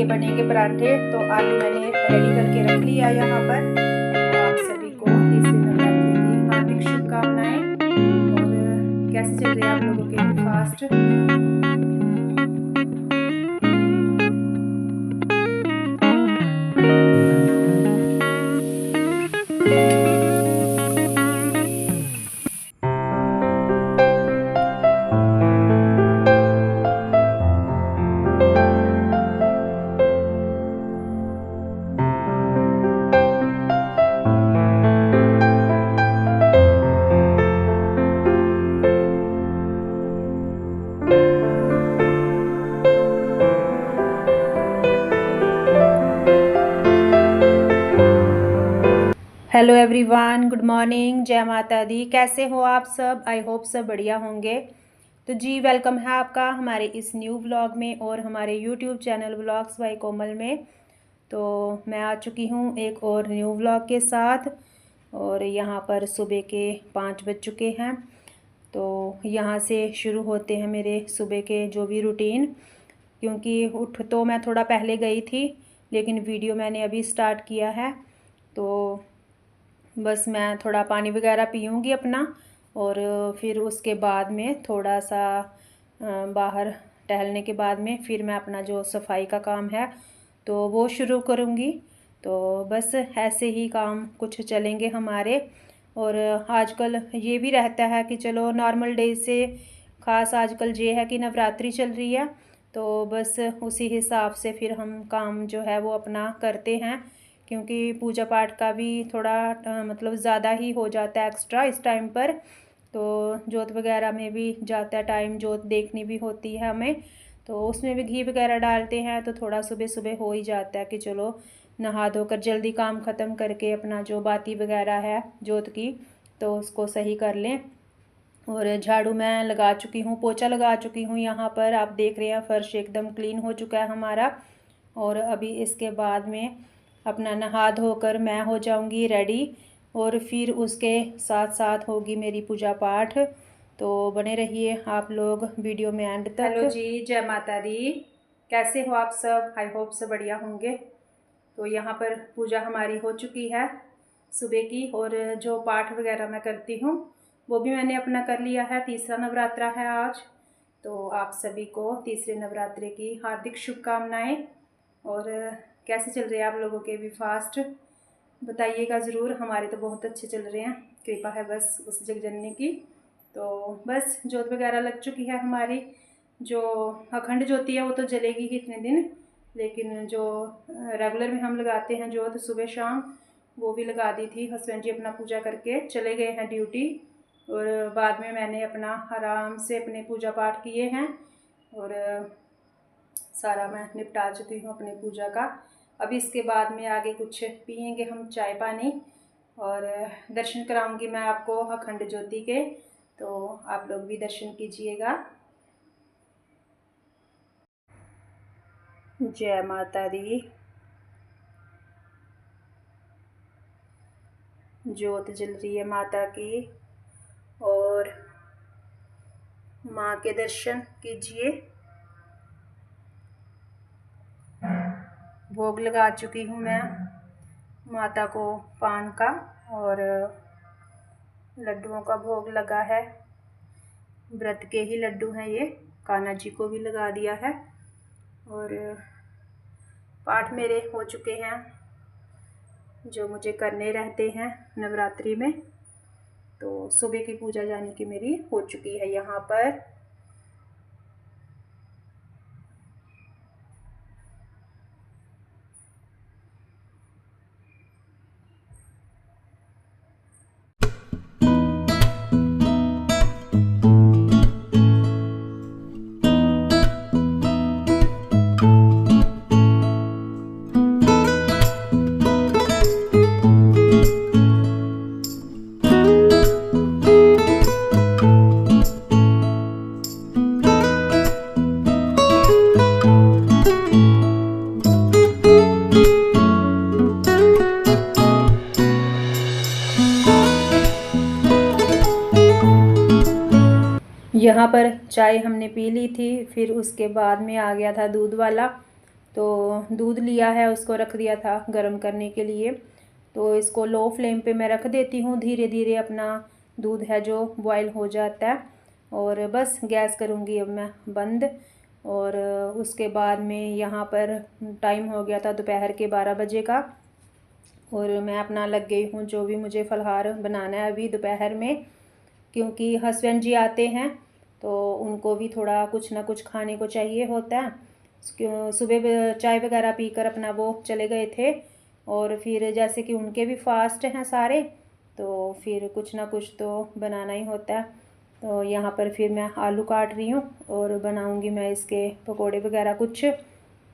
ये बनेंगे पराठे। तो आलू मैंने रेडी करके रख लिया यहाँ पर। तो आप सभी को तीसरे नवरात्रि की हार्दिक शुभकामनाएं। और कैसे चल रहे हैं आप लोगों के भी fast? Hello everyone, good morning, जय माता दी। कैसे हो आप सब? आई होप सब बढ़िया होंगे। तो जी वेलकम है आपका हमारे इस न्यू व्लॉग में और हमारे यूट्यूब चैनल व्लॉग्स बाय कोमल में। तो मैं आ चुकी हूँ एक और न्यू व्लॉग के साथ। और यहाँ पर सुबह के 5 बज चुके हैं। तो यहाँ से शुरू होते हैं मेरे सुबह के जो भी रूटीन। क्योंकि उठ तो मैं थोड़ा पहले गई थी, लेकिन वीडियो मैंने अभी स्टार्ट किया है। तो बस मैं थोड़ा पानी वगैरह पीऊँगी अपना, और फिर उसके बाद में थोड़ा सा बाहर टहलने के बाद में फिर मैं अपना जो सफाई का काम है तो वो शुरू करूँगी। तो बस ऐसे ही काम कुछ चलेंगे हमारे। और आजकल ये भी रहता है कि चलो नॉर्मल डे से ख़ास आजकल ये है कि नवरात्रि चल रही है, तो बस उसी हिसाब से फिर हम काम जो है वो अपना करते हैं। क्योंकि पूजा पाठ का भी थोड़ा मतलब ज़्यादा ही हो जाता है एक्स्ट्रा इस टाइम पर। तो जोत वगैरह में भी जाता है टाइम, जोत देखनी भी होती है हमें, तो उसमें भी घी वगैरह डालते हैं। तो थोड़ा सुबह सुबह हो ही जाता है कि चलो नहा धोकर जल्दी काम ख़त्म करके अपना जो बाती वगैरह है जोत की तो उसको सही कर लें। और झाड़ू मैं लगा चुकी हूँ, पोछा लगा चुकी हूँ। यहाँ पर आप देख रहे हैं फर्श एकदम क्लीन हो चुका है हमारा। और अभी इसके बाद में अपना नहा धोकर मैं हो जाऊंगी रेडी, और फिर उसके साथ साथ होगी मेरी पूजा पाठ। तो बने रहिए आप लोग वीडियो में एंड तक। हेलो जी, जय माता दी। कैसे हो आप सब? आई होप सब बढ़िया होंगे। तो यहाँ पर पूजा हमारी हो चुकी है सुबह की, और जो पाठ वगैरह मैं करती हूँ वो भी मैंने अपना कर लिया है। तीसरा नवरात्रा है आज। तो आप सभी को तीसरे नवरात्रे की हार्दिक शुभकामनाएं। और कैसे चल रहे हैं आप लोगों के भी फास्ट? बताइएगा ज़रूर। हमारे तो बहुत अच्छे चल रहे हैं, कृपा है बस उस जगजननी की। तो बस जोत वगैरह लग चुकी है हमारी। जो अखंड ज्योति है वो तो जलेगी ही इतने दिन, लेकिन जो रेगुलर में हम लगाते हैं जोत सुबह शाम, वो भी लगा दी थी। हस्बैंड जी अपना पूजा करके चले गए हैं ड्यूटी, और बाद में मैंने अपना आराम से अपने पूजा पाठ किए हैं। और सारा मैं निपटा चुकी हूँ अपनी पूजा का। अभी इसके बाद में आगे कुछ पियेंगे हम चाय पानी, और दर्शन कराऊंगी मैं आपको अखंड ज्योति के। तो आप लोग भी दर्शन कीजिएगा। जय माता दी। ज्योत जल रही है माता की, और माँ के दर्शन कीजिए। भोग लगा चुकी हूँ मैं माता को पान का, और लड्डुओं का भोग लगा है। व्रत के ही लड्डू हैं ये, कान्हा जी को भी लगा दिया है। और पाठ मेरे हो चुके हैं जो मुझे करने रहते हैं नवरात्रि में। तो सुबह की पूजा जाने की मेरी हो चुकी है यहाँ पर। यहाँ पर चाय हमने पी ली थी, फिर उसके बाद में आ गया था दूध वाला। तो दूध लिया है, उसको रख दिया था गर्म करने के लिए। तो इसको लो फ्लेम पे मैं रख देती हूँ, धीरे धीरे अपना दूध है जो बॉयल हो जाता है। और बस गैस करूँगी अब मैं बंद। और उसके बाद में यहाँ पर टाइम हो गया था दोपहर के 12 बजे का, और मैं अपना लग गई हूँ जो भी मुझे फलहार बनाना है अभी दोपहर में, क्योंकि हस्बैंड जी आते हैं तो उनको भी थोड़ा कुछ ना कुछ खाने को चाहिए होता है। सुबह चाय वगैरह पीकर अपना वो चले गए थे, और फिर जैसे कि उनके भी फास्ट हैं सारे, तो फिर कुछ ना कुछ तो बनाना ही होता है। तो यहाँ पर फिर मैं आलू काट रही हूँ और बनाऊँगी मैं इसके पकोड़े वगैरह कुछ।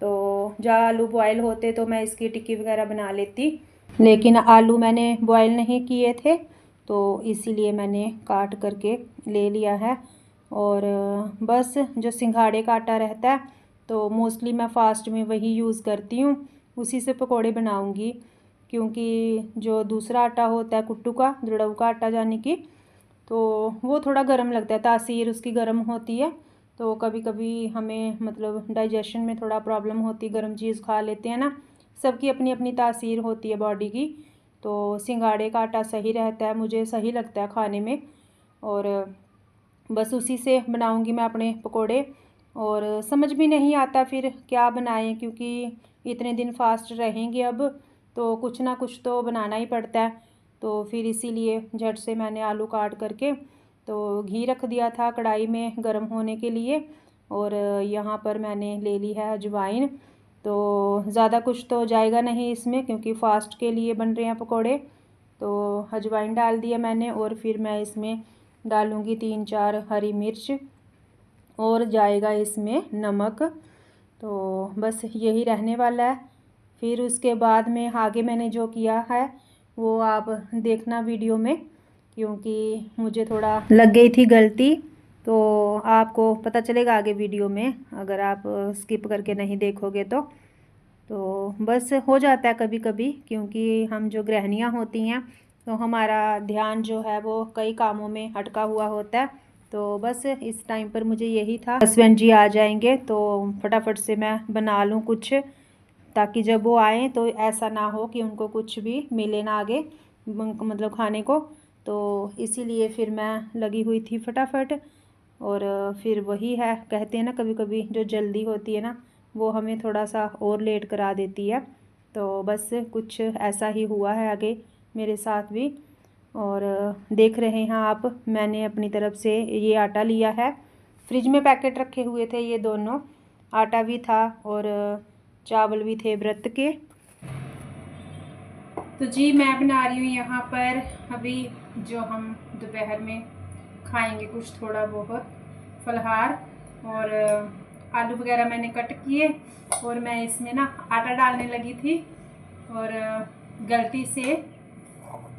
तो जहाँ आलू बॉयल होते तो मैं इसकी टिक्की वगैरह बना लेती, लेकिन आलू मैंने बॉयल नहीं किए थे तो इसीलिए मैंने काट करके ले लिया है। और बस जो सिंघाड़े का आटा रहता है तो मोस्टली मैं फास्ट में वही यूज़ करती हूँ, उसी से पकोड़े बनाऊँगी। क्योंकि जो दूसरा आटा होता है कुट्टू का, दृढ़ऊ का आटा यानी कि, तो वो थोड़ा गर्म लगता है, तासीर उसकी गर्म होती है। तो कभी कभी हमें मतलब डाइजेशन में थोड़ा प्रॉब्लम होती है, गर्म चीज़ खा लेते हैं ना, सबकी अपनी अपनी तासीर होती है बॉडी की। तो सिंघाड़े का आटा सही रहता है, मुझे सही लगता है खाने में। और बस उसी से बनाऊंगी मैं अपने पकोड़े। और समझ भी नहीं आता फिर क्या बनाएं, क्योंकि इतने दिन फास्ट रहेंगे अब, तो कुछ ना कुछ तो बनाना ही पड़ता है। तो फिर इसीलिए झट से मैंने आलू काट करके तो घी रख दिया था कढ़ाई में गर्म होने के लिए। और यहाँ पर मैंने ले ली है अजवाइन। तो ज़्यादा कुछ तो जाएगा नहीं इसमें, क्योंकि फास्ट के लिए बन रहे हैं पकोड़े। तो अजवाइन डाल दिया मैंने, और फिर मैं इसमें डालूँगी 3-4 हरी मिर्च, और जाएगा इसमें नमक। तो बस यही रहने वाला है। फिर उसके बाद में आगे मैंने जो किया है वो आप देखना वीडियो में, क्योंकि मुझे थोड़ा लग गई थी गलती। तो आपको पता चलेगा आगे वीडियो में, अगर आप स्किप करके नहीं देखोगे तो बस हो जाता है कभी कभी, क्योंकि हम जो गृहिणियाँ होती हैं तो हमारा ध्यान जो है वो कई कामों में अटका हुआ होता है। तो बस इस टाइम पर मुझे यही था, हस्बैंड जी आ जाएंगे तो फटाफट से मैं बना लूँ कुछ, ताकि जब वो आएँ तो ऐसा ना हो कि उनको कुछ भी मिले ना आगे मतलब खाने को। तो इसीलिए फिर मैं लगी हुई थी फटाफट। और फिर वही है, कहते हैं ना कभी कभी जो जल्दी होती है ना वो हमें थोड़ा सा और लेट करा देती है। तो बस कुछ ऐसा ही हुआ है आगे मेरे साथ भी। और देख रहे हैं आप, मैंने अपनी तरफ से ये आटा लिया है, फ्रिज में पैकेट रखे हुए थे ये दोनों, आटा भी था और चावल भी थे व्रत के। तो जी मैं बना रही हूँ यहाँ पर अभी जो हम दोपहर में खाएंगे कुछ थोड़ा बहुत फलहार। और आलू वगैरह मैंने कट किए, और मैं इसमें ना आटा डालने लगी थी, और गलती से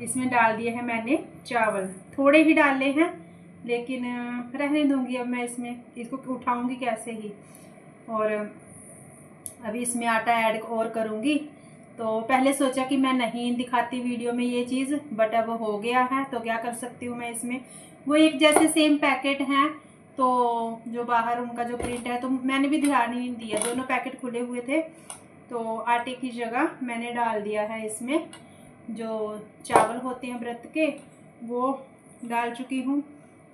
इसमें डाल दिए हैं मैंने चावल। थोड़े ही डाले हैं, लेकिन रहने दूंगी अब मैं इसमें, इसको उठाऊंगी कैसे ही। और अभी इसमें आटा ऐड और करूंगी। तो पहले सोचा कि मैं नहीं दिखाती वीडियो में ये चीज़, बट अब हो गया है तो क्या कर सकती हूँ मैं इसमें। वो एक जैसे सेम पैकेट हैं, तो जो बाहर उनका जो प्रिंट है, तो मैंने भी ध्यान ही नहीं दिया, दोनों पैकेट खुले हुए थे। तो आटे की जगह मैंने डाल दिया है इसमें जो चावल होते हैं व्रत के, वो डाल चुकी हूँ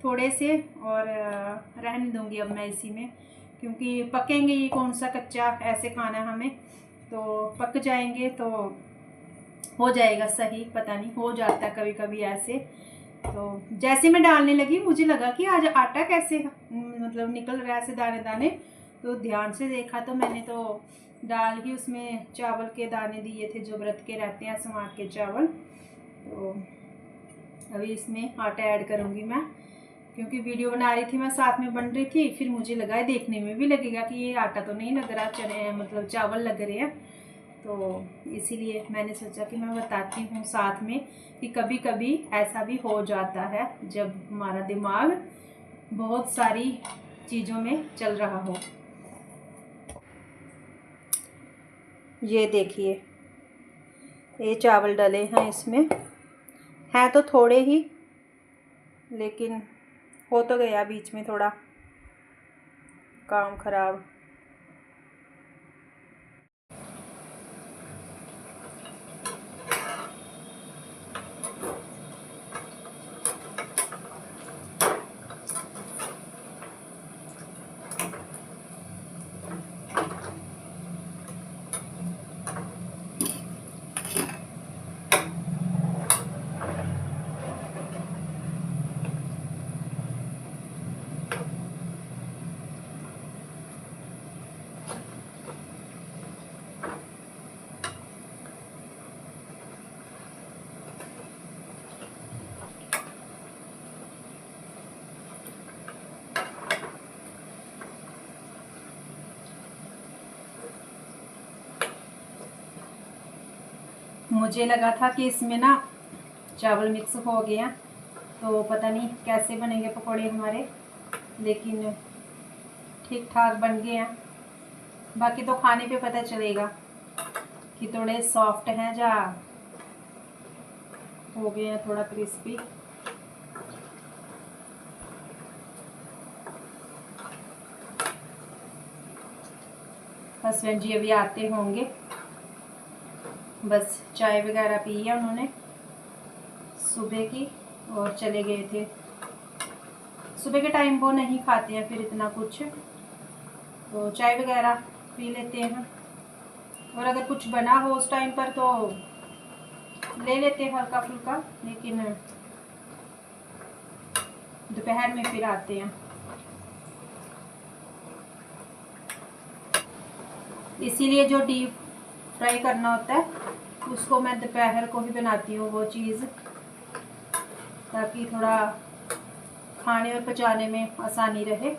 थोड़े से। और रहने दूँगी अब मैं इसी में, क्योंकि पकेंगे ये कौन सा कच्चा ऐसे खाना हमें, तो पक जाएंगे तो हो जाएगा सही। पता नहीं हो जाता है कभी कभी ऐसे। तो जैसे मैं डालने लगी मुझे लगा कि आज आटा कैसे मतलब निकल रहा है ऐसे दाने दाने। तो ध्यान से देखा तो मैंने तो डाल ही उसमें चावल के दाने दिए थे जो व्रत के रहते हैं समार के चावल। तो अभी इसमें आटा ऐड करूँगी मैं, क्योंकि वीडियो बना रही थी मैं, साथ में बन रही थी, फिर मुझे लगा देखने में भी लगेगा कि ये आटा तो नहीं लग रहा, चने मतलब चावल लग रहे हैं। तो इसीलिए मैंने सोचा कि मैं बताती हूँ साथ में कि कभी कभी ऐसा भी हो जाता है जब हमारा दिमाग बहुत सारी चीज़ों में चल रहा हो। ये देखिए ये चावल डले हैं इसमें, हैं तो थोड़े ही, लेकिन हो तो गया बीच में थोड़ा काम खराब। मुझे लगा था कि इसमें ना चावल मिक्स हो गया, तो पता नहीं कैसे बनेंगे पकौड़े हमारे, लेकिन ठीक ठाक बन गए हैं। बाकी तो खाने पे पता चलेगा कि थोड़े सॉफ्ट हैं या हो गए हैं थोड़ा क्रिस्पी। हस्बैंड जी अभी आते होंगे, बस चाय वगैरह पी है उन्होंने सुबह की और चले गए थे। सुबह के टाइम वो नहीं खाते हैं फिर इतना कुछ, तो चाय वगैरह पी लेते हैं, और अगर कुछ बना हो उस टाइम पर तो ले लेते हैं हल्का फुल्का, लेकिन दोपहर में फिर आते हैं। इसीलिए जो डीप फ्राई करना होता है उसको मैं दोपहर को ही बनाती हूँ वो चीज़, ताकि थोड़ा खाने और पचाने में आसानी रहे।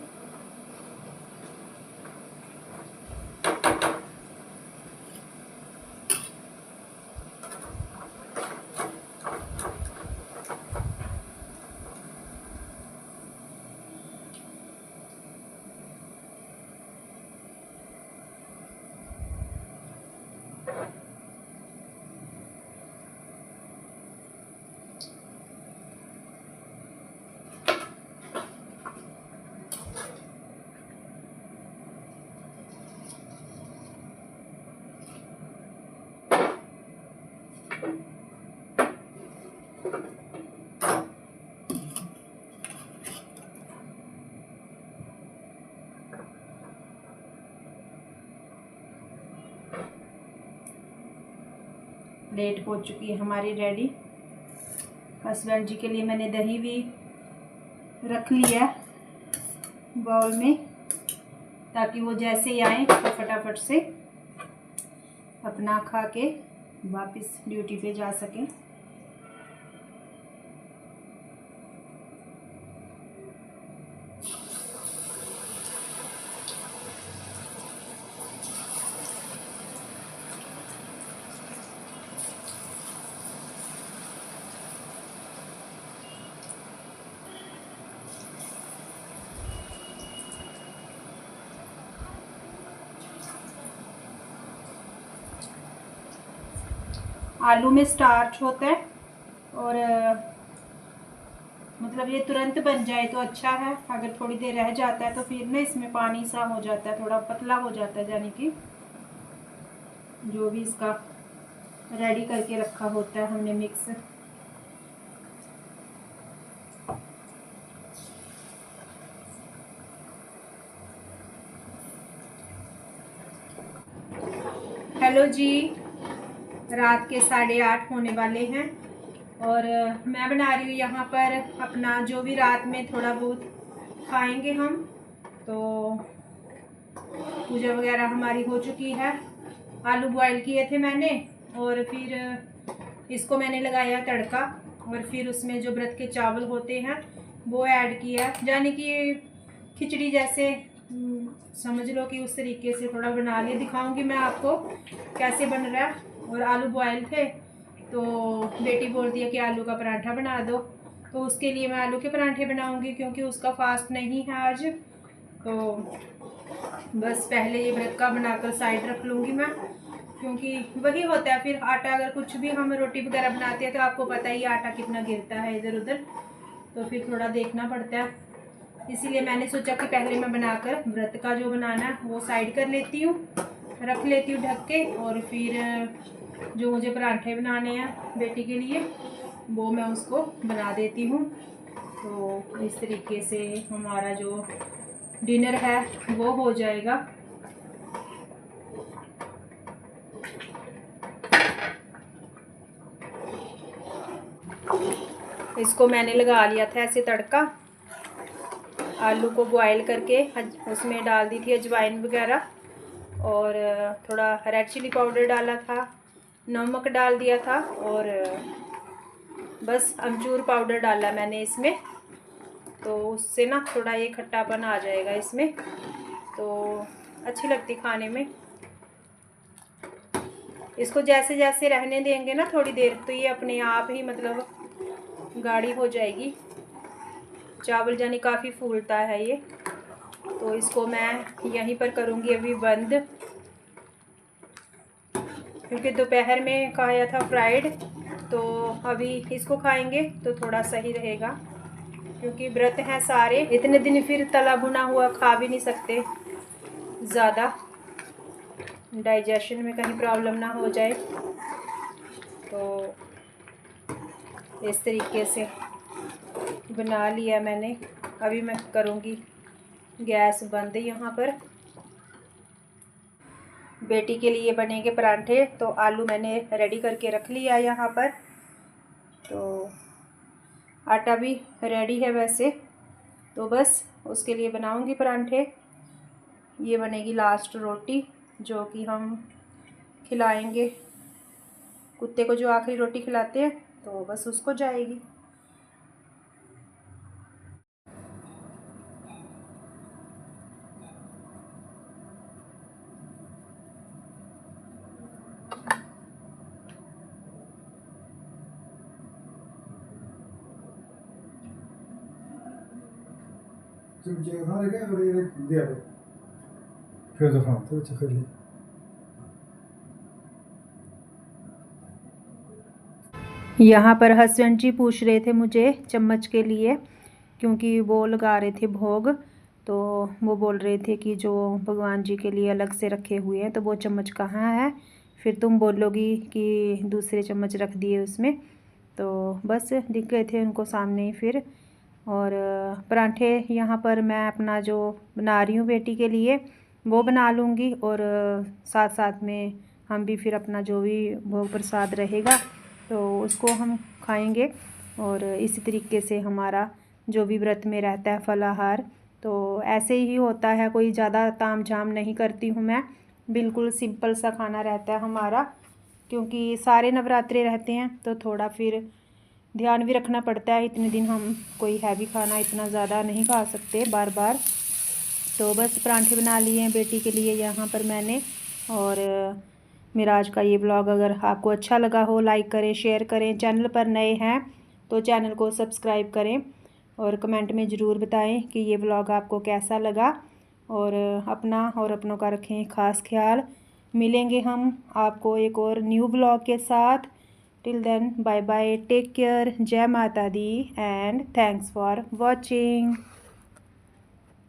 प्लेट हो चुकी है हमारी रेडी। हस्बैंड जी के लिए मैंने दही भी रख लिया बाउल में, ताकि वो जैसे ही आए तो फटाफट से अपना खा के वापस ड्यूटी पे जा सकें। आलू में स्टार्च होता है और मतलब ये तुरंत बन जाए तो अच्छा है, अगर थोड़ी देर रह जाता है तो फिर ना इसमें पानी सा हो जाता है, थोड़ा पतला हो जाता है, यानी कि जो भी इसका रेडी करके रखा होता है हमने मिक्स। हेलो जी, रात के 8:30 होने वाले हैं और मैं बना रही हूँ यहाँ पर अपना जो भी रात में थोड़ा बहुत खाएंगे हम। तो पूजा वगैरह हमारी हो चुकी है। आलू बॉयल किए थे मैंने और फिर इसको मैंने लगाया तड़का, और फिर उसमें जो व्रत के चावल होते हैं वो ऐड किया, यानी कि खिचड़ी जैसे समझ लो कि उस तरीके से थोड़ा बना लिया। दिखाऊंगी मैं आपको कैसे बन रहा है। और आलू बॉयल थे तो बेटी बोल दिया कि आलू का पराठा बना दो, तो उसके लिए मैं आलू के पराठे बनाऊंगी, क्योंकि उसका फास्ट नहीं है आज। तो बस पहले ये व्रत का बनाकर साइड रख लूँगी मैं, क्योंकि वही होता है फिर आटा, अगर कुछ भी हम रोटी वगैरह बनाते हैं तो आपको पता ही आटा कितना गिरता है इधर उधर, तो फिर थोड़ा देखना पड़ता है। इसीलिए मैंने सोचा कि पहले मैं बनाकर व्रत का जो बनाना है वो साइड कर लेती हूँ, रख लेती हूँ ढक के, और फिर जो मुझे पराठे बनाने हैं बेटी के लिए वो मैं उसको बना देती हूँ। तो इस तरीके से हमारा जो डिनर है वो हो जाएगा। इसको मैंने लगा लिया था ऐसे तड़का, आलू को बॉयल करके उसमें डाल दी थी अजवाइन वगैरह, और थोड़ा रेड चिली पाउडर डाला था, नमक डाल दिया था, और बस अमचूर पाउडर डाला मैंने इसमें, तो उससे ना थोड़ा ये खट्टापन आ जाएगा इसमें, तो अच्छी लगती खाने में। इसको जैसे जैसे रहने देंगे ना थोड़ी देर, तो ये अपने आप ही मतलब गाढ़ी हो जाएगी। चावल जानी काफ़ी फूलता है ये। तो इसको मैं यहीं पर करूँगी अभी बंद, क्योंकि दोपहर में खाया था फ्राइड, तो अभी इसको खाएंगे तो थोड़ा सही रहेगा, क्योंकि व्रत हैं सारे इतने दिन, फिर तला भुना हुआ खा भी नहीं सकते, ज़्यादा डाइजेशन में कहीं प्रॉब्लम ना हो जाए। तो इस तरीके से बना लिया मैंने। अभी मैं करूँगी गैस बंद यहाँ पर। बेटी के लिए बनेंगे परांठे, तो आलू मैंने रेडी करके रख लिया यहाँ पर। तो आटा भी रेडी है वैसे, तो बस उसके लिए बनाऊँगी परांठे। ये बनेगी लास्ट रोटी जो कि हम खिलाएंगे कुत्ते को, जो आखिरी रोटी खिलाते हैं, तो बस उसको जाएगी। यहाँ पर हस्बैंड जी पूछ रहे थे मुझे चम्मच के लिए, क्योंकि वो लगा रहे थे भोग। तो वो बोल रहे थे कि जो भगवान जी के लिए अलग से रखे हुए हैं, तो वो चम्मच कहाँ है, फिर तुम बोलोगी कि दूसरे चम्मच रख दिए उसमें। तो बस दिख गए थे उनको सामने ही फिर। और परांठे यहाँ पर मैं अपना जो बना रही हूँ बेटी के लिए वो बना लूँगी, और साथ साथ में हम भी फिर अपना जो भी भोग प्रसाद रहेगा तो उसको हम खाएंगे। और इसी तरीके से हमारा जो भी व्रत में रहता है फलाहार, तो ऐसे ही होता है। कोई ज़्यादा ताम झाम नहीं करती हूँ मैं, बिल्कुल सिंपल सा खाना रहता है हमारा, क्योंकि सारे नवरात्रे रहते हैं तो थोड़ा फिर ध्यान भी रखना पड़ता है। इतने दिन हम कोई हैवी खाना इतना ज़्यादा नहीं खा सकते बार बार। तो बस परांठे बना लिए हैं बेटी के लिए यहाँ पर मैंने। और मेरा आज का ये ब्लॉग अगर आपको अच्छा लगा हो, लाइक करें, शेयर करें। चैनल पर नए हैं तो चैनल को सब्सक्राइब करें, और कमेंट में ज़रूर बताएं कि ये ब्लॉग आपको कैसा लगा। और अपना और अपनों का रखें ख़ास ख्याल। मिलेंगे हम आपको एक और न्यू ब्लॉग के साथ। Till then bye bye, take care, जय माता दी एंड थैंक्स फॉर वॉचिंग।